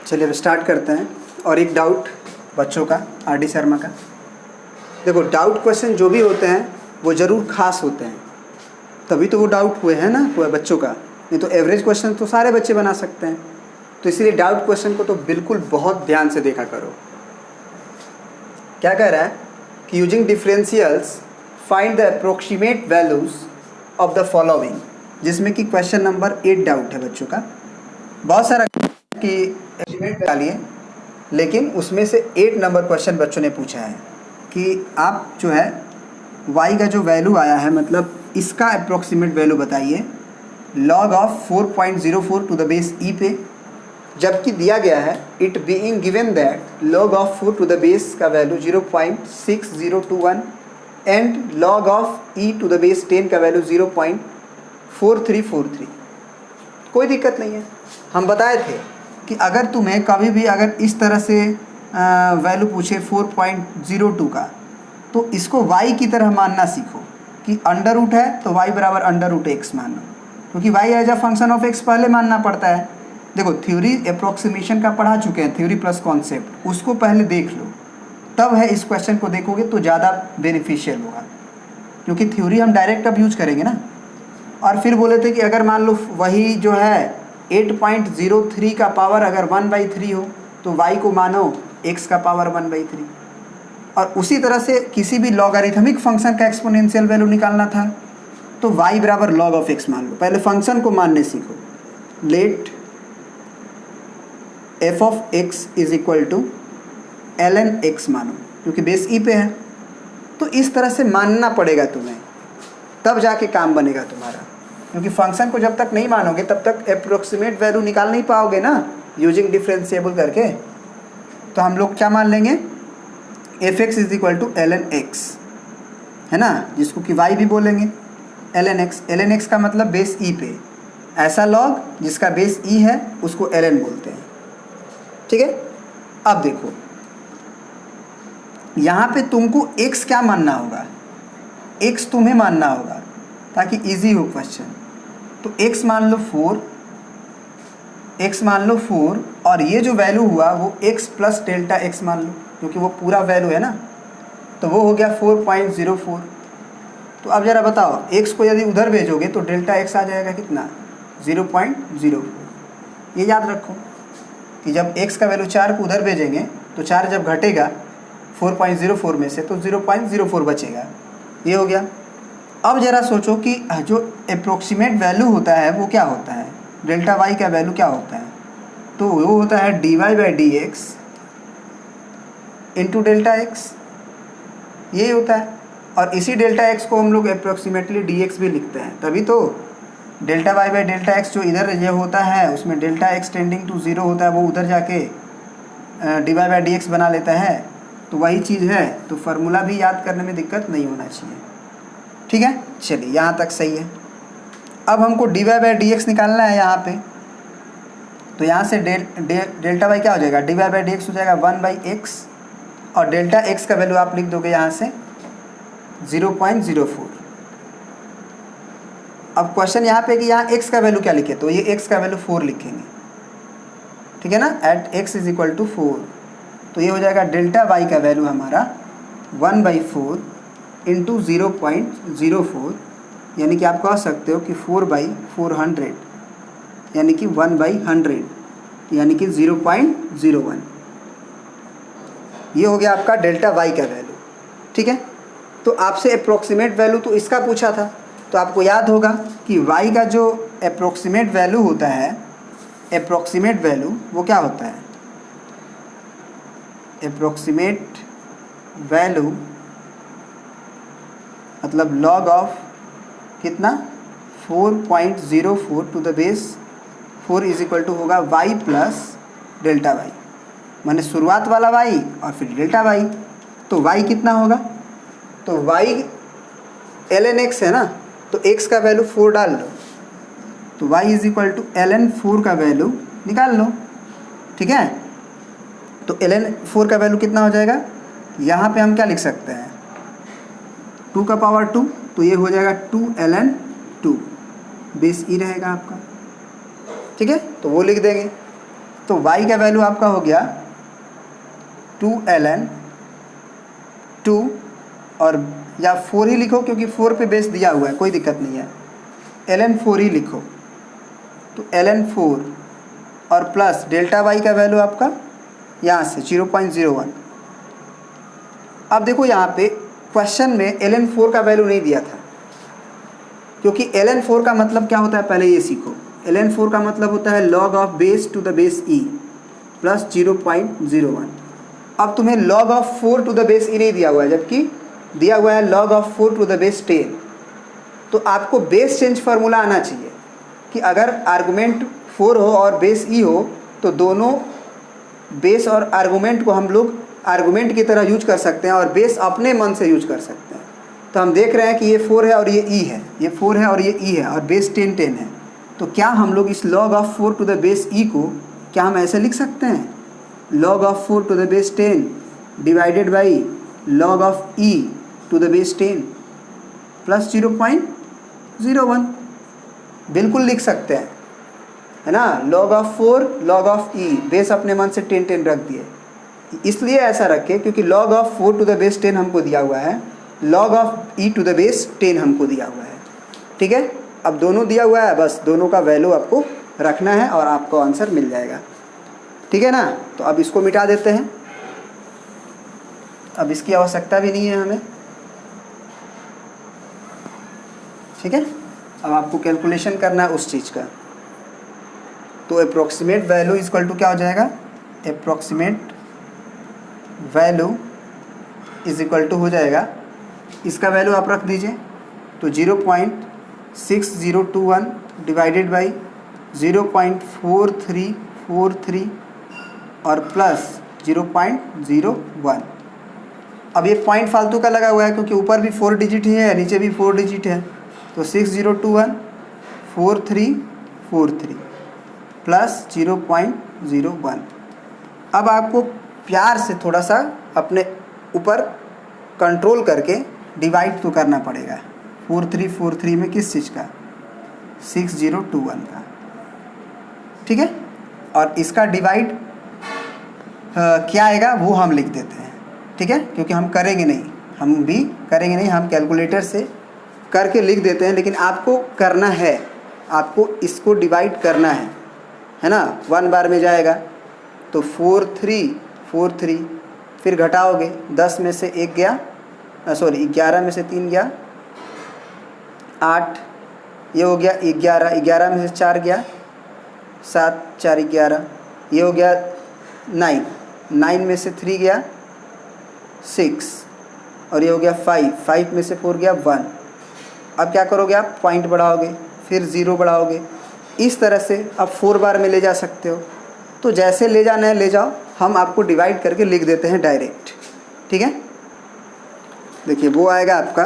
चलिए अब स्टार्ट करते हैं। और एक डाउट बच्चों का, आर.डी. शर्मा का। देखो, डाउट क्वेश्चन जो भी होते हैं वो ज़रूर खास होते हैं, तभी तो वो डाउट हुए हैं ना हुआ बच्चों का। नहीं तो एवरेज क्वेश्चन तो सारे बच्चे बना सकते हैं। तो इसीलिए डाउट क्वेश्चन को तो बिल्कुल बहुत ध्यान से देखा करो। क्या कह रहा है कि using differentials find the approximate values of the following, जिसमें कि क्वेश्चन नंबर 8 डाउट है बच्चों का। बहुत सारा कि एस्टिमेट डालिए, लेकिन उसमें से 8 नंबर क्वेश्चन बच्चों ने पूछा है कि आप जो है y का जो वैल्यू आया है, मतलब इसका अप्रोक्सीमेट वैल्यू बताइए log of 4.04 to the base e पे, जबकि दिया गया है it being given that log of 4 to the base का value 0.6021 and log of e to the base 10 का वैल्यू 0.4343। कोई दिक्कत नहीं है। हम बताए थे कि अगर तुम्हें कभी भी अगर इस तरह से वैल्यू पूछे 4.02 का, तो इसको y की तरह मानना सीखो कि अंडर रूट है तो y बराबर अंडर रूट एक्स मान लो, क्योंकि y as a function of x पहले मानना पड़ता है। देखो, थ्योरी अप्रोक्सीमेशन का पढ़ा चुके हैं, थ्योरी प्लस कॉन्सेप्ट, उसको पहले देख लो, तब है इस क्वेश्चन को देखोगे तो ज़्यादा बेनिफिशियल होगा, क्योंकि थ्योरी हम डायरेक्ट अब यूज करेंगे ना। और फिर बोले थे कि अगर मान लो वही जो है 8.03 का पावर अगर 1/3 हो तो y को मानो x का पावर 1/3। और उसी तरह से किसी भी लॉगरिथमिक फंक्शन का एक्सपोनेंशियल वैल्यू निकालना था तो y बराबर log ऑफ x मान लो। पहले फंक्शन को मानने सीखो। Let f of x is equal to ln x मानो, क्योंकि बेस e पे है। तो इस तरह से मानना पड़ेगा तुम्हें, तब जाके काम बनेगा तुम्हारा, क्योंकि फंक्शन को जब तक नहीं मानोगे तब तक अप्रोक्सीमेट वैल्यू निकाल नहीं पाओगे ना यूजिंग डिफरेंशिएबल करके। तो हम लोग क्या मान लेंगे, f x is equal to ln x, है ना, जिसको कि y भी बोलेंगे। ln x का मतलब बेस e पे, ऐसा लॉग जिसका बेस e है उसको ln बोलते हैं। ठीक है। अब देखो, यहाँ पे तुमको x क्या मानना होगा, x तुम्हें मानना होगा ताकि इजी हो क्वेश्चन। तो x मान लो 4, x मान लो 4, और ये जो वैल्यू हुआ वो x प्लस डेल्टा x मान लो, क्योंकि वो पूरा वैल्यू है ना। तो वो हो गया 4.04। तो अब ज़रा बताओ, x को यदि उधर भेजोगे तो डेल्टा x आ जाएगा कितना, 0.04। ये याद रखो कि जब x का वैल्यू 4 को उधर भेजेंगे तो 4 जब घटेगा 4.04 में से तो 0.04 बचेगा। ये हो गया। अब ज़रा सोचो कि जो अप्रोक्सीमेट वैल्यू होता है वो क्या होता है, डेल्टा y का वैल्यू क्या होता है, तो वो होता है dy/dx इंटू डेल्टा x, यही होता है। और इसी डेल्टा x को हम लोग अप्रोक्सीमेटली dx भी लिखते हैं, तभी तो डेल्टा y/डेल्टा x जो इधर ये होता है उसमें डेल्टा x टेंडिंग टू 0 होता है, वो उधर जाके dy/dx बना लेता है। तो वही चीज़ है, तो फार्मूला भी याद करने में दिक्कत नहीं होना चाहिए। ठीक है, चलिए यहाँ तक सही है। अब हमको dy/dx निकालना है यहाँ पे, तो यहाँ से डेल्टा y क्या हो जाएगा, dy/dx हो जाएगा 1/x, और डेल्टा x का वैल्यू आप लिख दोगे यहाँ से 0.04। अब क्वेश्चन यहाँ पे कि यहाँ x का वैल्यू क्या लिखे, तो ये x का वैल्यू 4 लिखेंगे। ठीक है ना, at x is equal to 4। तो ये हो जाएगा डेल्टा y का वैल्यू हमारा 1/4 इंटू 0.04, यानी कि आप कह सकते हो कि 4/400, यानी कि 1/100, यानी कि 0.01। ये हो गया आपका डेल्टा y का वैल्यू। ठीक है। तो आपसे अप्रोक्सीमेट वैल्यू तो इसका पूछा था, तो आपको याद होगा कि y का जो अप्रोक्सीमेट वैल्यू होता है, अप्रोक्सीमेट वैल्यू वो क्या होता है, अप्रोक्सीमेट वैल्यू मतलब log ऑफ कितना 4.04 to the base 4 is equal to होगा y प्लस डेल्टा y, माने शुरुआत वाला y और फिर डेल्टा y। तो y कितना होगा, तो y ln x है ना, तो x का वैल्यू 4 डाल लो, तो y is equal to ln 4 का वैल्यू निकाल लो। ठीक है। तो ln 4 का वैल्यू कितना हो जाएगा, यहाँ पे हम क्या लिख सकते हैं, 2 का पावर 2, तो ये हो जाएगा 2 ln 2, बेस ई रहेगा आपका। ठीक है, तो वो लिख देंगे। तो y का वैल्यू आपका हो गया 2ln 2 और या 4 ही लिखो क्योंकि 4 पे बेस दिया हुआ है, कोई दिक्कत नहीं है, ln 4 ही लिखो। तो ln 4 और प्लस डेल्टा y का वैल्यू आपका यहाँ से 0.01। अब देखो यहाँ पे क्वेश्चन में ln 4 का वैल्यू नहीं दिया था, क्योंकि ln 4 का मतलब क्या होता है पहले ये सीखो। ln 4 का मतलब होता है log of base to the base e plus 0.01। अब तुम्हें log of 4 to the base e नहीं दिया हुआ है, जबकि दिया हुआ है log of 4 to the base 10। तो आपको बेस चेंज फार्मूला आना चाहिए कि अगर आर्गुमेंट 4 हो और बेस e हो तो दोनों बेस और आर्गुमेंट को हम लोग आर्गुमेंट की तरह यूज कर सकते हैं और बेस अपने मन से यूज कर सकते हैं। तो हम देख रहे हैं कि ये 4 है और ये e है, ये 4 है और ये e है और बेस 10 10 है। तो क्या हम लोग इस log of 4 to the base e को क्या हम ऐसे लिख सकते हैं, log of 4 to the base 10 divided by log of e to the base 10 plus 0.01। बिल्कुल लिख सकते हैं, है ना। log of 4 log of e, base अपने मन से 10 10 रख दिए, इसलिए ऐसा रखे क्योंकि log of 4 to the base 10 हमको दिया हुआ है, log of e to the base 10 हमको दिया हुआ है। ठीक है, अब दोनों दिया हुआ है, बस दोनों का वैल्यू आपको रखना है और आपको आंसर मिल जाएगा। ठीक है ना। तो अब इसको मिटा देते हैं, अब इसकी आवश्यकता भी नहीं है हमें। ठीक है, अब आपको कैलकुलेशन करना है उस चीज़ का। तो अप्रोक्सीमेट वैल्यू इक्वल टू क्या हो जाएगा, approximate value is equal to हो जाएगा, इसका वैल्यू आप रख दीजिए तो 0.6021 डिवाइडेड बाई 0.4343 और प्लस 0.01। अब ये पॉइंट फालतू का लगा हुआ है क्योंकि ऊपर भी 4 डिजिट ही है, नीचे भी 4 डिजिट है। तो 6021 4343 प्लस 0.01। अब आपको प्यार से थोड़ा सा अपने ऊपर कंट्रोल करके डिवाइड तो करना पड़ेगा। 4343 में किस चीज़ का, 6021 का। ठीक है, और इसका डिवाइड क्या आएगा वो हम लिख देते हैं। ठीक है, क्योंकि हम करेंगे नहीं, हम भी करेंगे नहीं, हम कैलकुलेटर से करके लिख देते हैं, लेकिन आपको करना है, आपको इसको डिवाइड करना है ना। 1 बार में जाएगा तो 4343, फिर घटाओगे, 10 में से 1 गया, 11 में से 3 गया 8, ये हो गया 11, 11 में से 4 गया 7, 4 11, ये हो गया 9, 9 में से 3 गया 6 और ये हो गया 5, 5 में से 4 गया 1। अब क्या करोगे, आप पॉइंट बढ़ाओगे, फिर 0 बढ़ाओगे, इस तरह से आप 4 बार में ले जा सकते हो। तो जैसे ले जाना है ले जाओ, हम आपको डिवाइड करके लिख देते हैं डायरेक्ट। ठीक है, देखिए वो आएगा आपका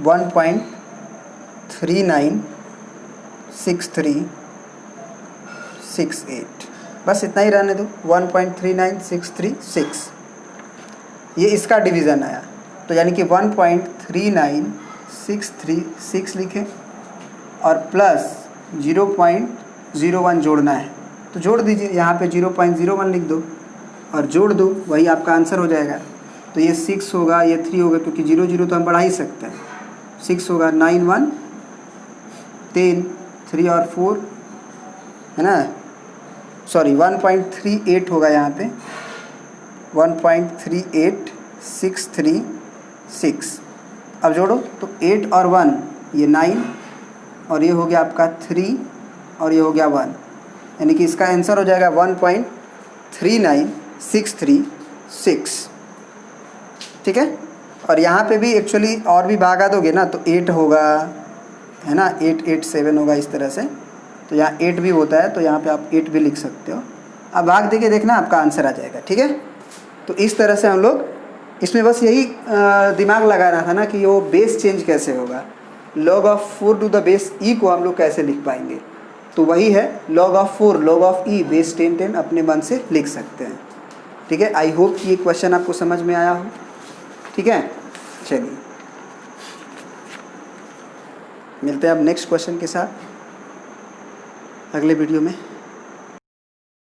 1.396368, बस इतना ही रहने दो, 1.39636, ये इसका डिवीज़न आया। तो यानी कि 1.39636 लिखें और प्लस 0.01 जोड़ना है, तो जोड़ दीजिए, यहाँ पे 0.01 लिख दो और जोड़ दो, वही आपका आंसर हो जाएगा। तो ये 6 होगा, ये 3 होगा, क्योंकि 0 0 तो हम बढ़ा ही सकते हैं। 6 होगा, 9 1 10, 3 और 4 है ना, 1.38 होगा यहाँ पे, 1.38636। अब जोड़ो तो 8 और 1 ये 9 और ये हो गया आपका 3 और ये हो गया 1, यानी कि इसका आंसर हो जाएगा 1.39636। ठीक है, और यहाँ पे भी एक्चुअली और भी भागा दोगे ना तो 8 होगा, है ना, 887 होगा इस तरह से। तो यहाँ 8 भी होता है, तो यहाँ पे आप 8 भी लिख सकते हो। अब भाग देके देखना, आपका आंसर आ जाएगा। ठीक है, तो इस तरह से हम लोग इसमें बस यही दिमाग लगाना था ना कि वो बेस चेंज कैसे होगा, log of 4 to the base e को हम लोग कैसे लिख पाएंगे। तो वही है log of 4 log of e base 10 10 अपने मन से लिख सकते हैं। ठीक है, आई होप कि ये क्वेश्चन आपको समझ में आया हो। ठीक है, चलिए मिलते हैं अब नेक्स्ट क्वेश्चन के साथ अगले वीडियो में।